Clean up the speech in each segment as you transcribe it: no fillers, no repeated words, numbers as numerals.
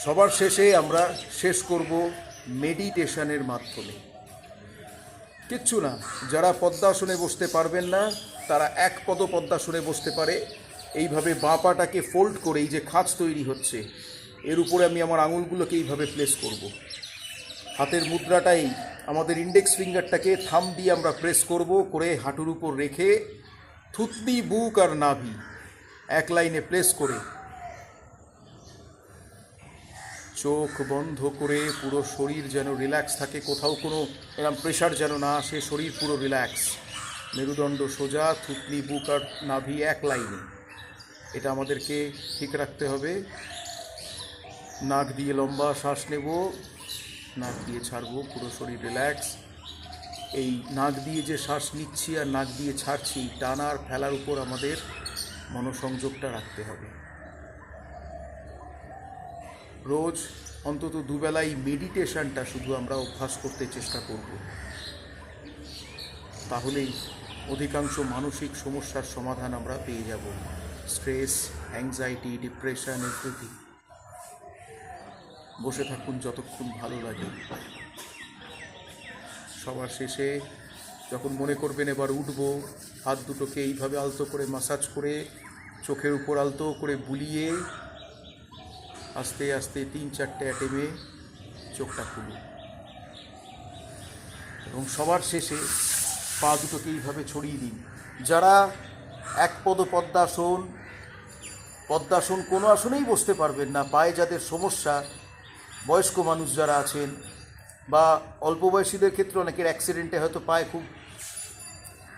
সবার শেষে আমরা শেষ করব মেডিটেশনের মাধ্যমে। কিচ্ছু না, যারা পদ্মাসনে বসতে পারবেন না তারা এক পদ পদ্মাসনে বসতে পারে। এইভাবে বাঁ পাটাকে ফোল্ড করে এই যে খাঁজ তৈরি হচ্ছে এর উপরে আমি আমার আঙুলগুলোকে এইভাবে প্লেস করব। হাতের মুদ্রাটাই আমাদের ইন্ডেক্স ফিঙ্গারটাকে থাম দিয়ে আমরা প্রেস করব, করে হাঁটুর উপর রেখে থুতনি, বুক আর নাভি এক লাইনে প্লেস করে চোখ বন্ধ করে পুরো শরীর যেন রিল্যাক্স থাকে, কোথাও কোনো এরকম প্রেশার যেন না আসে, শরীর পুরো রিল্যাক্স, মেরুদণ্ড সোজা, থুতনি, বুক আর নাভি এক লাইনে। এটা আমাদেরকে ঠিক রাখতে হবে। নাক দিয়ে লম্বা শ্বাস নেব, নাক দিয়ে ছাড়বো, পুরো শরীর রিল্যাক্স। এই নাক দিয়ে যে শ্বাস নিচ্ছি আর নাক দিয়ে ছাড়ছি, টানার ফেলার উপর আমাদের মনোসংযোগটা রাখতে হবে। রোজ অন্তত দুবেলাই মেডিটেশনটা শুধু আমরা অভ্যাস করতে চেষ্টা করব, তাহলেই অধিকাংশ মানসিক সমস্যার সমাধান আমরা পেয়ে যাব। Stress, anxiety, depression, everything. বসে থাকুন যতক্ষণ ভালো লাগে। সবার শেষে যখন মনে করবেন এবার উঠব, হাত দুটোকে এইভাবে আলতো করে মাসাজ করে চোখের উপর আলতো করে বুলিয়ে আস্তে আস্তে 3-4টে অ্যাটেমে চোখটা খুলুন এবং সবার শেষে পা দুটোকে এইভাবে ছড়িয়ে দিন। যারা এক পদ পদ্মাসন কোনো আসনেই বসতে পারবেন না, পায়ে যাদের সমস্যা, বয়স্ক মানুষ যারা আছেন বা অল্প বয়সীদের ক্ষেত্রে অনেকের অ্যাক্সিডেন্টে হয়তো পায়ে খুব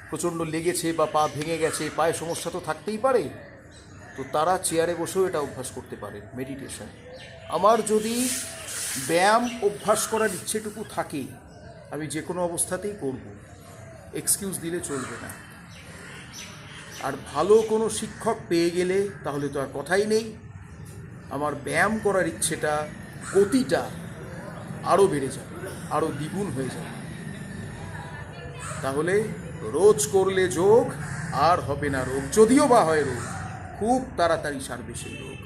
প্রচণ্ড লেগেছে বা পা ভেঙে গেছে, পায়ে সমস্যা তো থাকতেই পারে, তো তারা চেয়ারে বসেও এটা অভ্যাস করতে পারেন মেডিটেশন। আমার যদি ব্যায়াম অভ্যাস করার ইচ্ছেটুকু থাকে আমি যে কোনো অবস্থাতেই করব, এক্সকিউজ দিলে চলবে না। আর ভালো কোনো শিক্ষক পেয়ে গেলে তাহলে তো আর কথাই নেই, আমার ব্যায়াম করার ইচ্ছেটা, গতিটা আরও বেড়ে যাবে, আরও দ্বিগুণ হয়ে যাবে। তাহলে রোজ করলে যোগ আর হবে না রোগ, যদিও বা হয় রোগ, খুব তাড়াতাড়ি সারবে সেই রোগ।